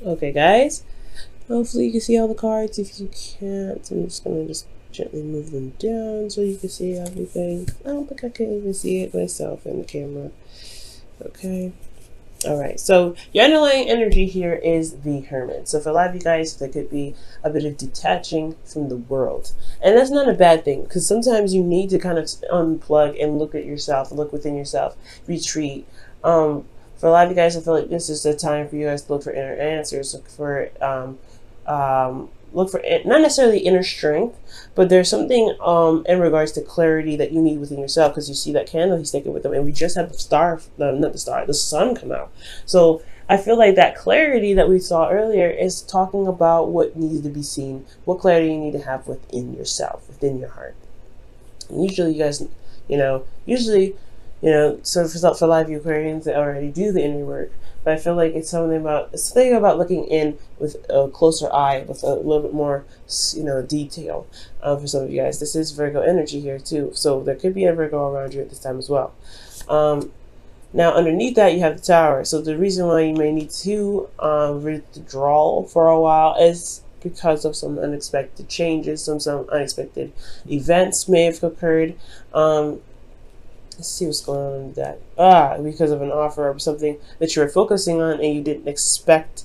Okay, guys. Hopefully you can see all the cards. If you can't, I'm just gonna gently move them down so you can see everything. I don't think I can even see it myself in the camera. Okay. All right. So your underlying energy here is the Hermit. So for a lot of you guys, there could be a bit of detaching from the world, and that's not a bad thing because sometimes you need to kind of unplug and look at yourself, look within yourself, retreat. For a lot of you guys, I feel like this is the time for you guys to look for inner answers, look for not necessarily inner strength, but there's something in regards to clarity that you need within yourself because you see that candle he's taking with him, and we just had the star, not the star, the sun come out. So I feel like that clarity that we saw earlier is talking about what needs to be seen, what clarity you need to have within yourself, within your heart. And usually, you guys, so for a lot of you Aquarians that already do the inner work, but I feel like it's something about looking in with a closer eye, with a little bit more, detail. For some of you guys, this is Virgo energy here too, so there could be a Virgo around you at this time as well. Now, underneath that, you have the Tower. So the reason why you may need to withdraw for a while is because of some unexpected changes, some unexpected events may have occurred. Let's see what's going on with that. Because of an offer or something that you were focusing on and you didn't expect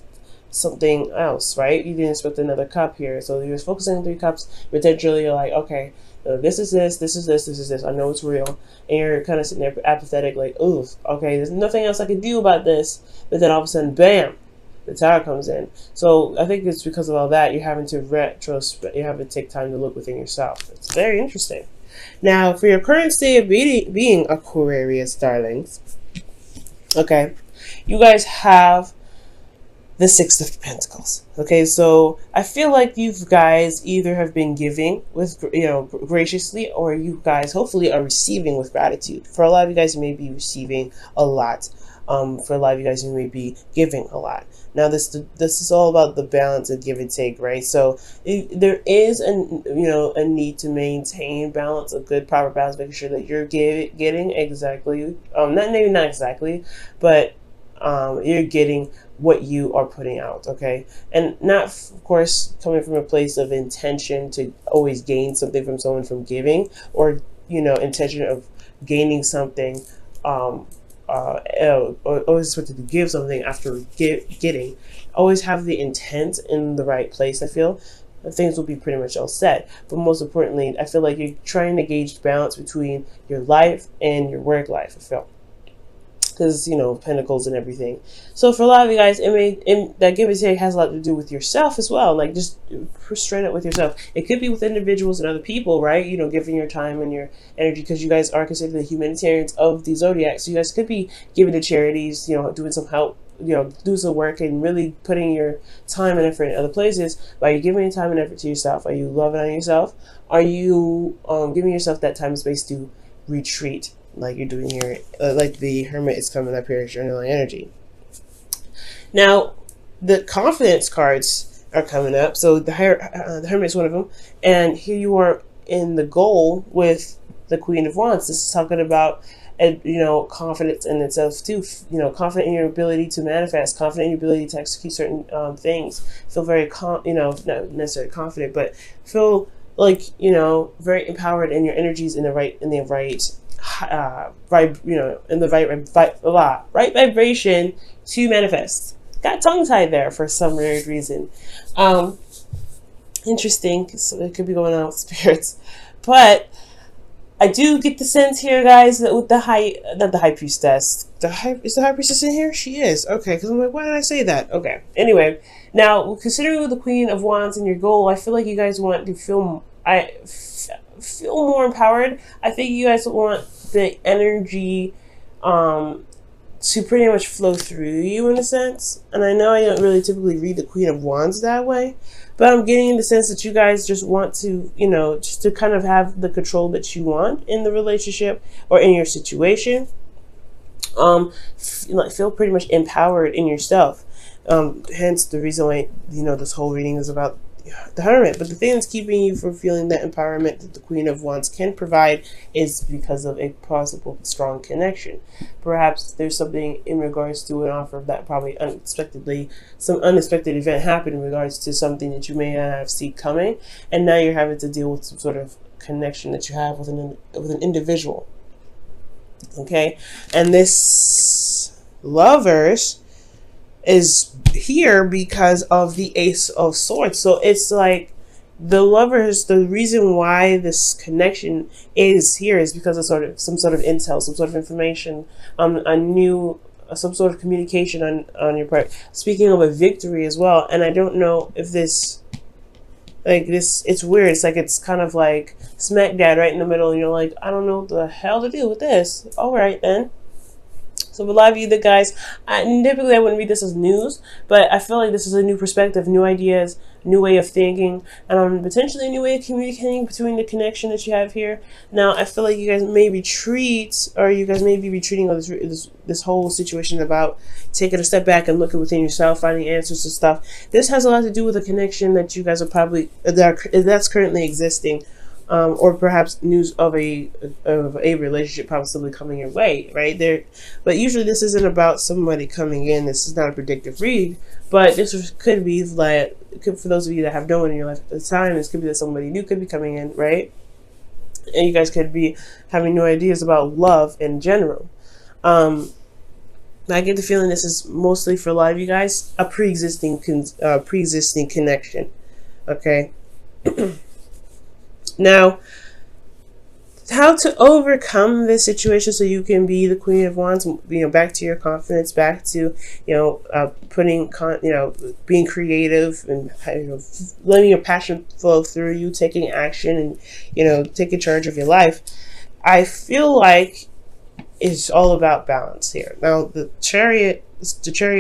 something else, right? You didn't expect another cup here. So you were focusing on 3 cups, potentially you're like, okay, this is this, this is this, this is this. I know it's real. And you're kind of sitting there apathetic, like, ooh, okay, there's nothing else I can do about this. But then all of a sudden, bam, the Tower comes in. So I think it's because of all that, you're having to you have to take time to look within yourself. It's very interesting. Now, for your current state of being Aquarius, darlings, okay, you guys have the Six of Pentacles. Okay, so I feel like you guys either have been giving with, graciously, or you guys hopefully are receiving with gratitude. For a lot of you guys, you may be receiving a lot. For a lot of you guys, you may be giving a lot. Now, this is all about the balance of give and take, right? So there is a need to maintain balance, a good proper balance, making sure that you're getting exactly, not exactly, but you're getting what you are putting out, okay? And not, of course, coming from a place of intention to always gain something from someone from giving, or intention of gaining something. Always expected to give something after getting. Always have the intent in the right place. I feel things will be pretty much all set. But most importantly, I feel like you're trying to gauge balance between your life and your work life. I feel, because pentacles and everything. So for a lot of you guys, that give and take has a lot to do with yourself as well. Like, just straight up with yourself. It could be with individuals and other people, right? Giving your time and your energy, because you guys are considered the humanitarians of the zodiac. So you guys could be giving to charities, doing some help, do some work, and really putting your time and effort in other places. But are you giving your time and effort to yourself? Are you loving on yourself? Are you giving yourself that time and space to retreat, like you're doing here, like the Hermit is coming up here as your underlying energy? Now, the confidence cards are coming up. So the Hermit is one of them, and here you are in the goal with the Queen of Wands. This is talking about, confidence in itself too. Confident in your ability to manifest, confident in your ability to execute certain things. Feel very not necessarily confident, but feel like very empowered in your energies, in the right right vibration to manifest. Got tongue tied there for some weird reason. Interesting. So it could be going on with spirits, but I do get the sense here, guys, that with not the high priestess. Is the high priestess in here? She is. Okay, because I'm like, why did I say that? Okay. Anyway, now considering the Queen of Wands and your goal, I feel like you guys want to feel more empowered. I think you guys want the energy to pretty much flow through you in a sense. And I know I don't really typically read the Queen of Wands that way, but I'm getting the sense that you guys just want to, just to kind of have the control that you want in the relationship or in your situation. Feel pretty much empowered in yourself. Hence the reason why, this whole reading is about, the Hermit. But the thing that's keeping you from feeling that empowerment that the Queen of Wands can provide is because of a possible strong connection. Perhaps there's something in regards to an offer that probably unexpectedly, some unexpected event happened in regards to something that you may not have seen coming, and now you're having to deal with some sort of connection that you have with an individual. Okay, and this Lovers is here because of the Ace of Swords. So it's like the Lovers, the reason why this connection is here is because of some sort of intel, some sort of information, some sort of communication on your part. Speaking of a victory as well, and I don't know if this, like this, it's weird. It's like it's kind of like smack dab right in the middle, and you're like, I don't know what the hell to do with this. All right then. So for a lot of you, the guys, typically I wouldn't read this as news, but I feel like this is a new perspective, new ideas, new way of thinking, and potentially a new way of communicating between the connection that you have here. Now, I feel like you guys may retreat, or you guys may be retreating on this whole situation about taking a step back and looking within yourself, finding answers to stuff. This has a lot to do with a connection that you guys are probably, that's currently existing. Or perhaps news of a relationship possibly coming your way, right there. But usually this isn't about somebody coming in. This is not a predictive read, but this could be like, for those of you that have no one in your life at the time, this could be that somebody new could be coming in, right? And you guys could be having new ideas about love in general. I get the feeling this is mostly for a lot of you guys a pre-existing connection. Okay. Now, how to overcome this situation so you can be the Queen of Wands, back to your confidence, back to, being creative and, letting your passion flow through you, taking action and, taking charge of your life. I feel like it's all about balance here. Now, the Chariot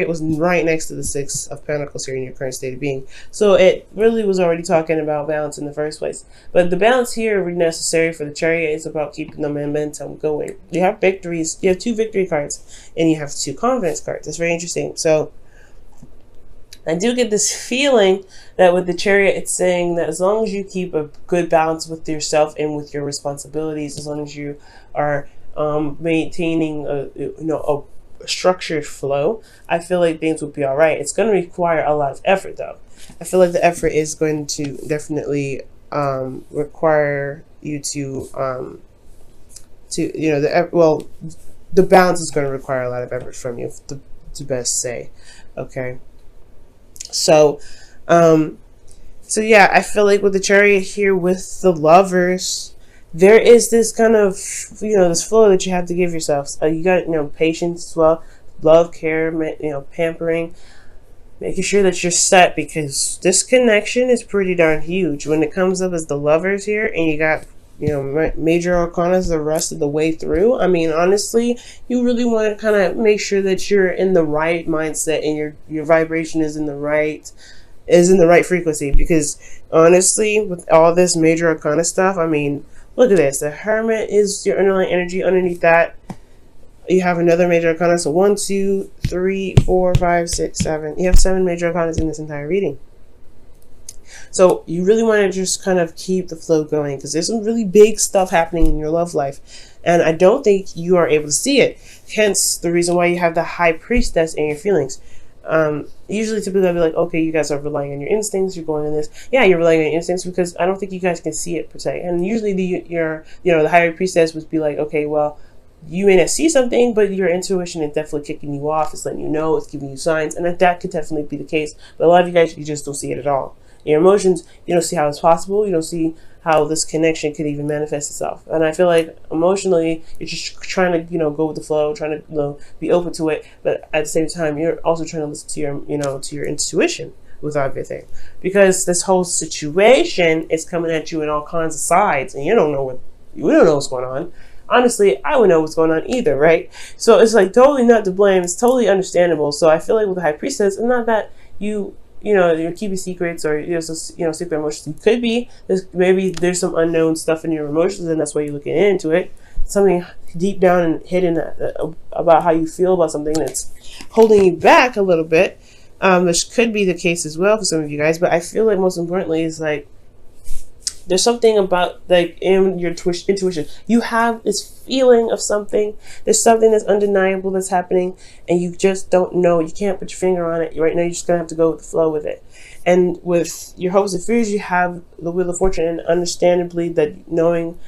was right next to the Six of Pentacles here in your current state of being. So it really was already talking about balance in the first place. But the balance here necessary for the Chariot is about keeping the momentum going. You have victories. You have 2 victory cards and you have 2 confidence cards. That's very interesting. So I do get this feeling that with the Chariot, it's saying that as long as you keep a good balance with yourself and with your responsibilities, as long as you are maintaining a structured flow, I feel like things will be all right. It's going to require a lot of effort, though. I feel like the effort is going to definitely require you to the balance is going to require a lot of effort from you, to best say. Okay, so yeah, I feel like with the Chariot here, with the Lovers, there is this kind of, this flow that you have to give yourself. You got, patience as well, love, care, pampering, making sure that you're set, because this connection is pretty darn huge. When it comes up as the Lovers here, and you got, major arcanas the rest of the way through, I mean, honestly, you really want to kind of make sure that you're in the right mindset and your vibration is in the right frequency, because honestly, with all this major arcana stuff, I mean, look at this. The Hermit is your underlying energy. Underneath that, you have another major arcana. So 1, 2, 3, 4, 5, 6, 7. You have 7 major arcanas in this entire reading. So you really want to just kind of keep the flow going, because there's some really big stuff happening in your love life. And I don't think you are able to see it. Hence the reason why you have the High Priestess in your feelings. Usually typically I'll be like, okay, you guys are relying on your instincts, you're going in this. Yeah, you're relying on your instincts, because I don't think you guys can see it per se. And usually the Higher Priestess would be like, okay, well, you may not see something, but your intuition is definitely kicking you off. It's letting you know, it's giving you signs, and that could definitely be the case. But a lot of you guys, you just don't see it at all. Your emotions, you don't see how it's possible. You don't see how this connection could even manifest itself. And I feel like emotionally, you're just trying to, go with the flow, trying to, be open to it. But at the same time, you're also trying to listen to your, to your intuition with everything, because this whole situation is coming at you in all kinds of sides, and you don't know what's going on. Honestly, I wouldn't know what's going on either, right? So it's like totally not to blame. It's totally understandable. So I feel like with the High Priestess, it's not that you're keeping secrets or secret emotions. You could be. Maybe there's some unknown stuff in your emotions, and that's why you're looking into it. Something deep down and hidden about how you feel about something that's holding you back a little bit. which could be the case as well for some of you guys. But I feel like most importantly is like, there's something about, like, in your intuition, you have this feeling of something. There's something that's undeniable that's happening, and you just don't know. You can't put your finger on it right now. You're just gonna have to go with the flow with it. And with your hopes and fears, you have the Wheel of Fortune, and understandably that knowing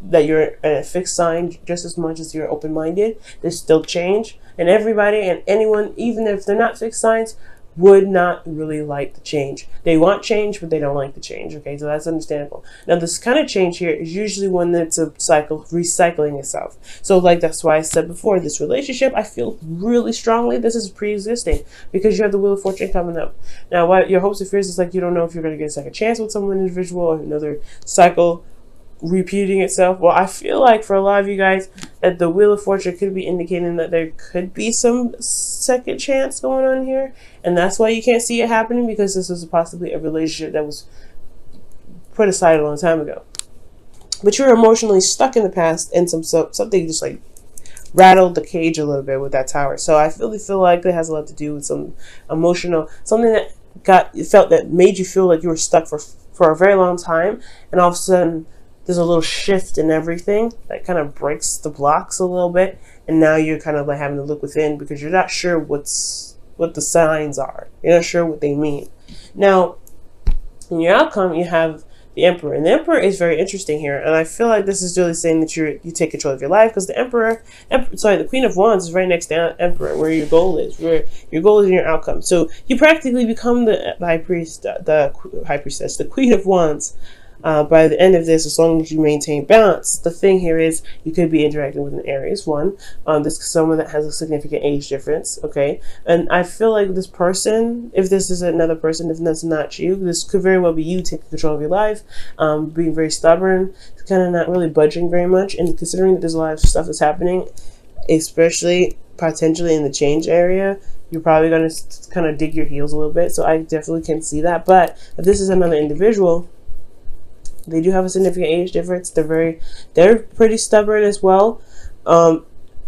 that you're a fixed sign just as much as you're open-minded, there's still change, and everybody and anyone, even if they're not fixed signs, would not really like the change. They want change, but they don't like the change. Okay, so that's understandable. Now, this kind of change here is usually one that's a cycle recycling itself. So, like, that's why I said before, this relationship, I feel really strongly this is pre-existing, because you have the Wheel of Fortune coming up. Now, what your hopes and fears is like, you don't know if you're going to get a second chance with someone individual, or another cycle repeating itself. Well, I feel like for a lot of you guys that the Wheel of Fortune could be indicating that there could be some second chance going on here, and that's why you can't see it happening, because this is possibly a relationship that was put aside a long time ago. But you're emotionally stuck in the past, and something just like rattled the cage a little bit with that Tower. So I really feel like it has a lot to do with some emotional, something that made you feel like you were stuck for a very long time, and all of a sudden there's a little shift in everything that kind of breaks the blocks a little bit, and now you're kind of like having to look within, because you're not sure what the signs are. You're not sure what they mean. Now, in your outcome, you have the Emperor, and the Emperor is very interesting here, and I feel like this is really saying that you take control of your life, because the Queen of Wands is right next to Emperor, where your goal is, in your outcome. So you practically become the high priestess, the Queen of Wands. By the end of this, as long as you maintain balance. The thing here is you could be interacting with an Aries one. This is someone that has a significant age difference, okay? And I feel like this person, if this is another person, if that's not you, this could very well be you taking control of your life, being very stubborn, kind of not really budging very much, and considering that there's a lot of stuff that's happening, especially potentially in the change area, you're probably going to kind of dig your heels a little bit. So I definitely can see that. But if this is another individual, they do have a significant age difference. They're pretty stubborn as well.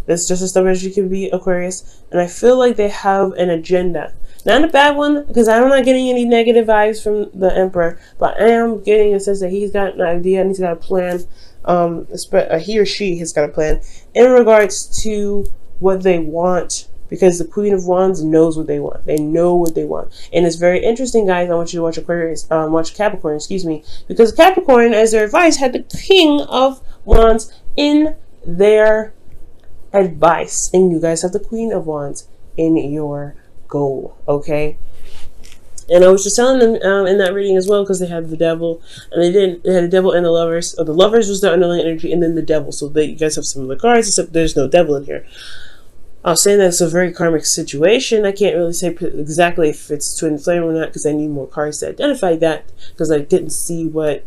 It's just as stubborn as you can be, Aquarius. And I feel like they have an agenda. Not a bad one, because I'm not getting any negative vibes from the Emperor, but I am getting a sense that he's got an idea and he's got a plan. He or she has got a plan in regards to what they want, because the Queen of Wands knows what they want. They know what they want. And it's very interesting, guys. I want you to watch watch Capricorn, because Capricorn, as their advice, had the King of Wands in their advice. And you guys have the Queen of Wands in your goal, okay? And I was just telling them in that reading as well, because they had the Devil, and they had the Devil and the Lovers. The Lovers was the underlying energy, and then the Devil. So you guys have some of the cards, except there's no Devil in here. I was saying that it's a very karmic situation. I can't really say exactly if it's twin flame or not, because I need more cards to identify that, because I didn't see what,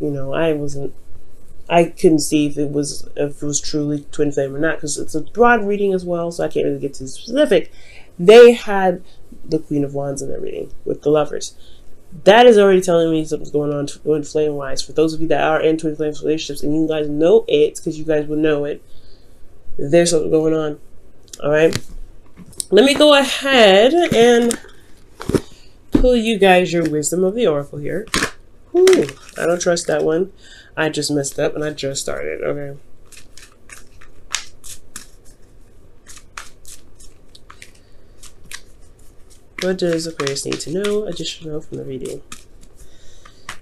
I couldn't see if it was truly twin flame or not, because it's a broad reading as well, so I can't really get too specific. They had the Queen of Wands in their reading with the Lovers. That is already telling me something's going on twin flame wise. For those of you that are in twin flame relationships and you guys know it, because you guys will know it, there's something going on. All right, let me go ahead and pull you guys your Wisdom of the Oracle here. Whew, I don't trust that one. I just messed up and I just started. Okay. What does Aquarius need to know additional from the reading?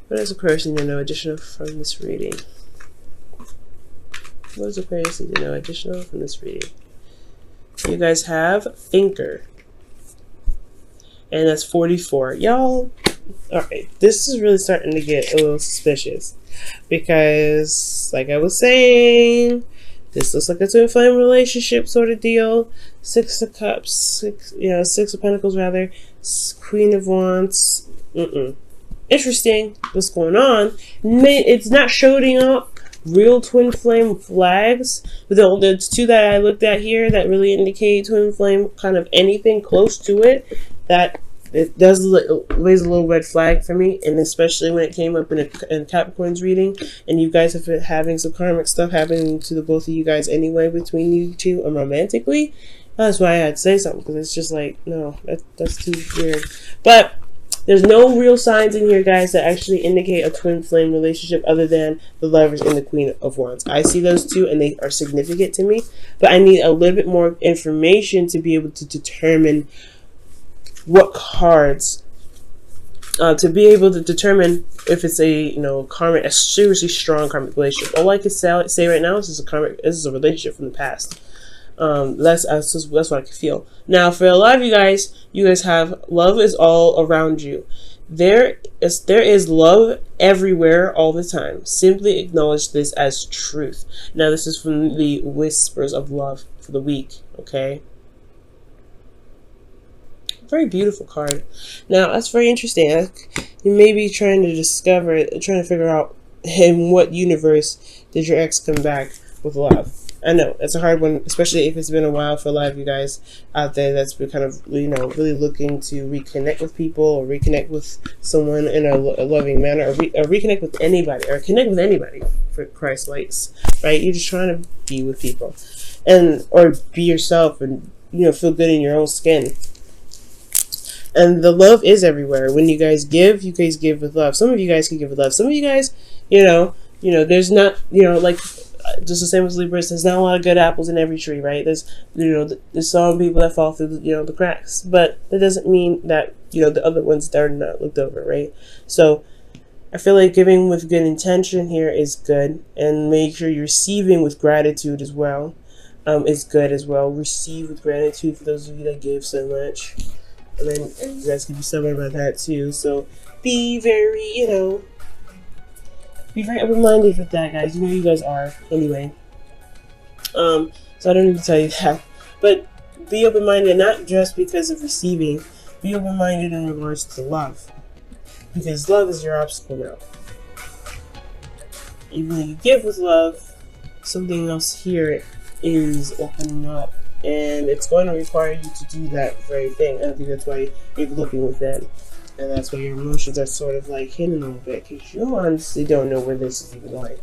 What does Aquarius need to know additional from this reading? What does Aquarius need to know additional from this reading? You guys have Thinker. And that's 44. Y'all, alright, this is really starting to get a little suspicious. Because, like I was saying, this looks like a twin flame relationship sort of deal. Six of Cups, Six of Pentacles rather. Queen of Wands. Interesting. What's going on? It's not showing up real twin flame flags. But the two that I looked at here that really indicate twin flame, kind of anything close to it, that it does raise a little red flag for me. And especially when it came up in Capricorn's reading, and you guys have been having some karmic stuff happening to the both of you guys anyway between you two romantically. That's why I had to say something, because it's just like, no, that's too weird. But there's no real signs in here, guys, that actually indicate a twin flame relationship other than the Lovers and the Queen of Wands. I see those two, and they are significant to me, but I need a little bit more information to be able to determine what cards, to be able to determine if it's a karmic, a seriously strong karmic relationship. All I can say right now is this is a relationship from the past. That's what I can feel. Now, for a lot of you guys have love is all around you. There is love everywhere all the time. Simply acknowledge this as truth. Now, this is from the Whispers of Love for the week. Okay. Very beautiful card. Now, that's very interesting. You may be trying to figure out in what universe did your ex come back with love. I know it's a hard one, especially if it's been a while for a lot of you guys out there that's been kind of, really looking to reconnect with people or reconnect with someone in a loving manner, or reconnect with anybody, or connect with anybody, for Christ's sakes, right? You're just trying to be with people, or be yourself, and feel good in your own skin. And the love is everywhere. When you guys give with love. Some of you guys can give with love. Some of you guys, there's not, like, just the same as Libras, there's not a lot of good apples in every tree, right? There's some people that fall through, the cracks. But that doesn't mean that, the other ones that are not looked over, right? So I feel like giving with good intention here is good. And make sure you're receiving with gratitude as well. Is good as well. Receive with gratitude for those of you that give so much. And then you guys can be stubborn about that too. So be very, be very open-minded with that, guys. You guys are anyway. So I don't need to tell you that. But be open-minded, not just because of receiving. Be open-minded in regards to love. Because love is your obstacle now. Even though you give with love, something else here is opening up. And it's going to require you to do that very thing. I think that's why you're looking within. And that's why your emotions are sort of like hidden a little bit. Because you honestly don't know where this is even going.